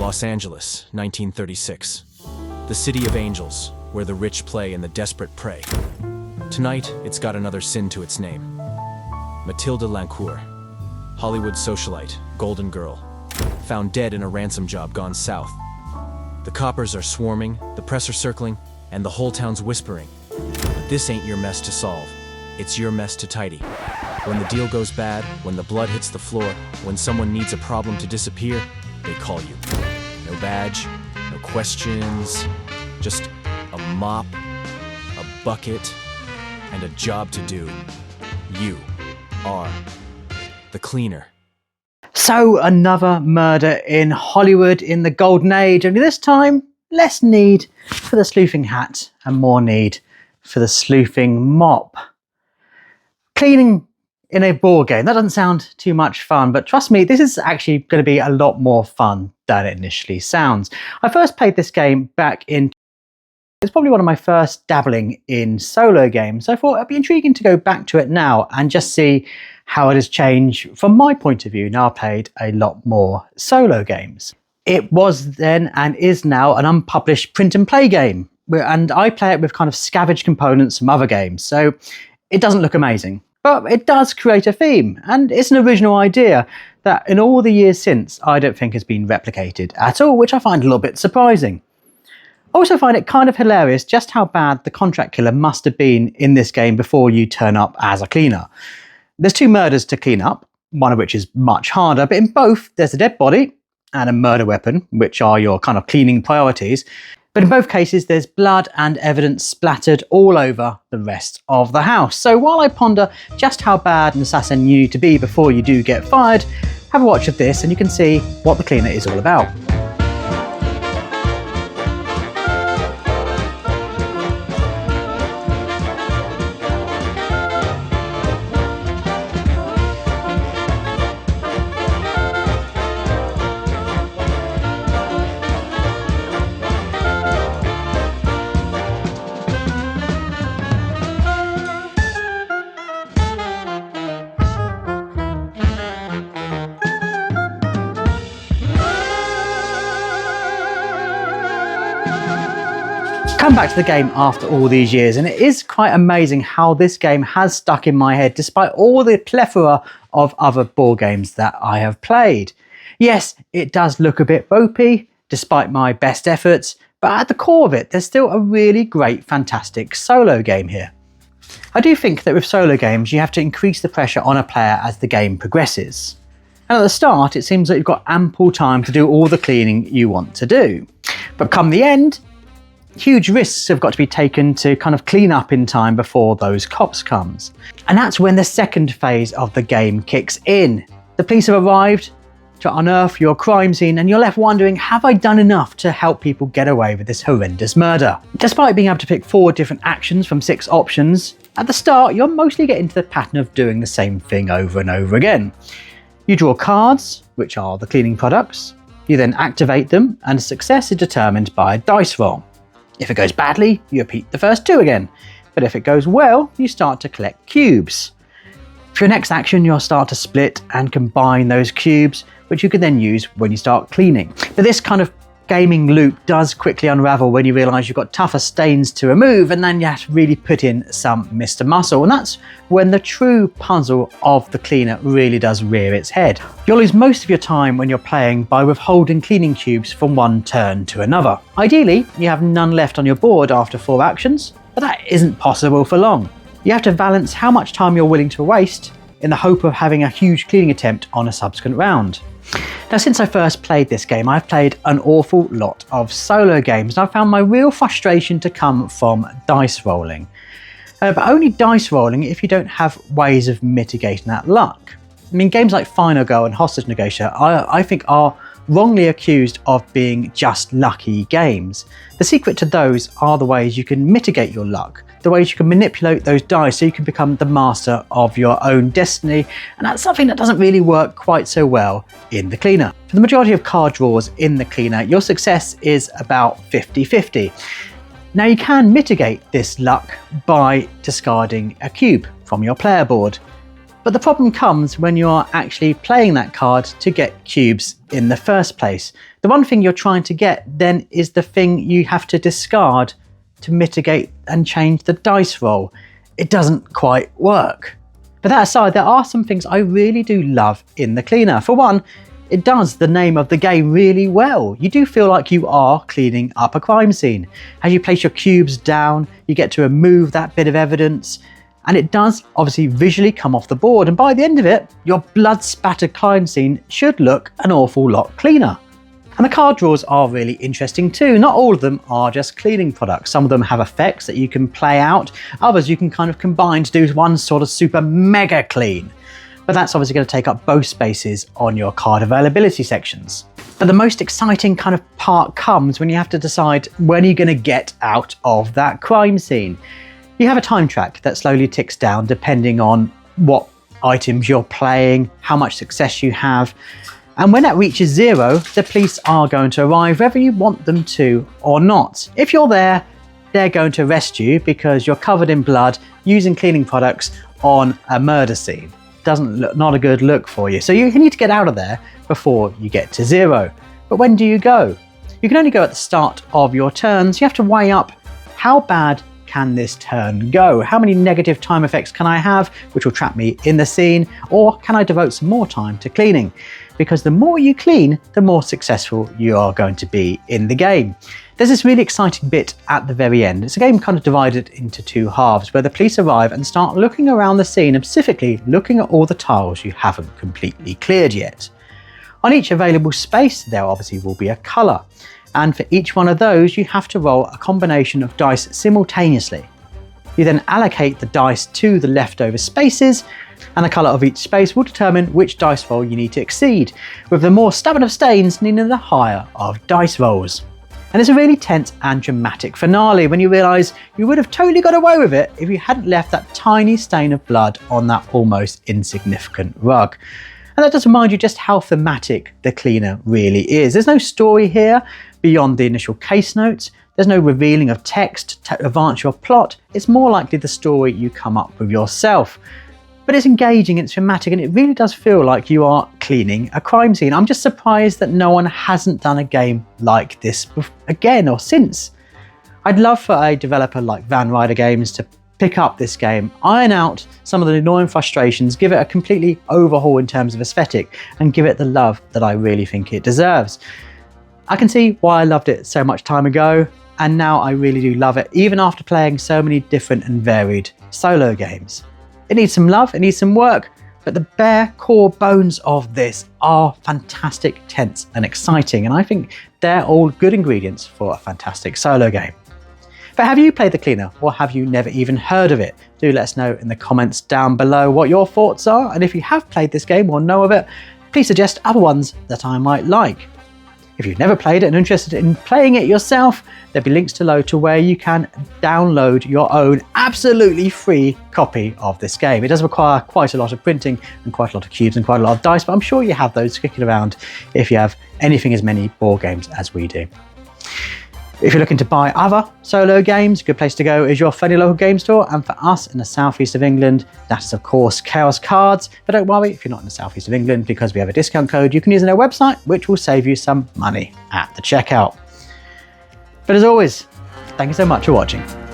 Los Angeles, 1936. The city of angels, where the rich play and the desperate pray. Tonight, it's got another sin to its name. Matilda Lancour, Hollywood socialite, golden girl, found dead in a ransom job gone south. The coppers are swarming, the press are circling, and the whole town's whispering. But this ain't your mess to solve. It's your mess to tidy. When the deal goes bad, when the blood hits the floor, when someone needs a problem to disappear, they call you. No badge, no questions, just a mop, a bucket, and a job to do. You are the cleaner. So another murder in Hollywood in the golden age, only this time less need for the sleuthing hat and more need for the sleuthing mop. Cleaning in a board game, that doesn't sound too much fun, but trust me, this is actually going to be a lot more fun than it initially sounds. I first played this game back in... It's probably one of my first dabbling in solo games, so I thought it'd be intriguing to go back to it now and just see how it has changed from my point of view. Now I've played a lot more solo games. It was then and is now an unpublished print and play game, and I play it with kind of scavenged components from other games, so it doesn't look amazing. But it does create a theme, and it's an original idea that in all the years since I don't think has been replicated at all, which I find a little bit surprising. I also find it kind of hilarious just how bad the contract killer must have been in this game before you turn up as a cleaner. There's 2 murders to clean up, one of which is much harder, but in both there's a dead body and a murder weapon, which are your kind of cleaning priorities. But in both cases, there's blood and evidence splattered all over the rest of the house. So while I ponder just how bad an assassin you need to be before you do get fired, have a watch of this and you can see what the cleaner is all about. Come back to the game after all these years, and it is quite amazing how this game has stuck in my head despite all the plethora of other board games that I have played. Yes, it does look a bit ropey despite my best efforts, but at the core of it there's still a really great, fantastic solo game here. I do think that with solo games you have to increase the pressure on a player as the game progresses. And at the start it seems like you've got ample time to do all the cleaning you want to do. But come the end, huge risks have got to be taken to kind of clean up in time before those cops comes. And that's when the second phase of the game kicks in. The police have arrived to unearth your crime scene and you're left wondering, have I done enough to help people get away with this horrendous murder? Despite being able to pick 4 different actions from 6 options, at the start you're mostly getting into the pattern of doing the same thing over and over again. You draw cards, which are the cleaning products, you then activate them and success is determined by a dice roll. If it goes badly, you repeat the first 2 again, but if it goes well, you start to collect cubes. For your next action, you'll start to split and combine those cubes, which you can then use when you start cleaning. But this kind of gaming loop does quickly unravel when you realise you've got tougher stains to remove, and then you have to really put in some Mr. Muscle, and that's when the true puzzle of the cleaner really does rear its head. You'll lose most of your time when you're playing by withholding cleaning cubes from one turn to another. Ideally, you have none left on your board after 4 actions, but that isn't possible for long. You have to balance how much time you're willing to waste in the hope of having a huge cleaning attempt on a subsequent round. Now, since I first played this game, I've played an awful lot of solo games, and I've found my real frustration to come from dice rolling. But only dice rolling if you don't have ways of mitigating that luck. I mean, games like Final Girl and Hostage Negotiator, I think are wrongly accused of being just lucky games. The secret to those are the ways you can mitigate your luck, the ways you can manipulate those dice so you can become the master of your own destiny, and that's something that doesn't really work quite so well in the cleaner. For the majority of card draws in the cleaner, your success is about 50-50. Now, you can mitigate this luck by discarding a cube from your player board, But the problem comes when you're actually playing that card to get cubes in the first place. The one thing you're trying to get then is the thing you have to discard to mitigate and change the dice roll. It doesn't quite work. But that aside, there are some things I really do love in the cleaner. For one, it does the name of the game really well. You do feel like you are cleaning up a crime scene. As you place your cubes down, you get to remove that bit of evidence, and it does obviously visually come off the board, and by the end of it, your blood-spattered crime scene should look an awful lot cleaner. And the card draws are really interesting too. Not all of them are just cleaning products. Some of them have effects that you can play out. Others you can kind of combine to do one sort of super mega clean. But that's obviously going to take up both spaces on your card availability sections. But the most exciting kind of part comes when you have to decide when you're going to get out of that crime scene. You have a time track that slowly ticks down depending on what items you're playing, how much success you have. And when that reaches 0, the police are going to arrive whether you want them to or not. If you're there, they're going to arrest you because you're covered in blood using cleaning products on a murder scene. Not a good look for you. So you need to get out of there before you get to 0. But when do you go? You can only go at the start of your turns. You have to weigh up how bad can this turn go? How many negative time effects can I have which will trap me in the scene? Or can I devote some more time to cleaning? Because the more you clean, the more successful you are going to be in the game. There's this really exciting bit at the very end. It's a game kind of divided into two halves where the police arrive and start looking around the scene and specifically looking at all the tiles you haven't completely cleared yet. On each available space, there obviously will be a colour. And for each one of those, you have to roll a combination of dice simultaneously. You then allocate the dice to the leftover spaces, and the colour of each space will determine which dice roll you need to exceed, with the more stubborn of stains needing the higher of dice rolls. And it's a really tense and dramatic finale when you realise you would have totally got away with it if you hadn't left that tiny stain of blood on that almost insignificant rug. And that does remind you just how thematic the cleaner really is. There's no story here beyond the initial case notes. There's no revealing of text to advance your plot. It's more likely the story you come up with yourself. But it's engaging, it's dramatic, and it really does feel like you are cleaning a crime scene. I'm just surprised that no one hasn't done a game like this again or since. I'd love for a developer like Van Ryder Games to pick up this game, iron out some of the annoying frustrations, give it a completely overhaul in terms of aesthetic, and give it the love that I really think it deserves. I can see why I loved it so much time ago, and now I really do love it, even after playing so many different and varied solo games. It needs some love, it needs some work, but the bare core bones of this are fantastic, tense and exciting, and I think they're all good ingredients for a fantastic solo game. But have you played the cleaner, or have you never even heard of it? Do let us know in the comments down below what your thoughts are, and if you have played this game or know of it, please suggest other ones that I might like. If you've never played it and are interested in playing it yourself, there'll be links below to where you can download your own absolutely free copy of this game. It does require quite a lot of printing and quite a lot of cubes and quite a lot of dice, but I'm sure you have those kicking around if you have anything as many board games as we do. If you're looking to buy other solo games, a good place to go is your friendly local game store, and for us in the southeast of England, that is of course Chaos Cards. But don't worry if you're not in the southeast of England, because we have a discount code you can use on our website which will save you some money at the checkout. But as always, thank you so much for watching.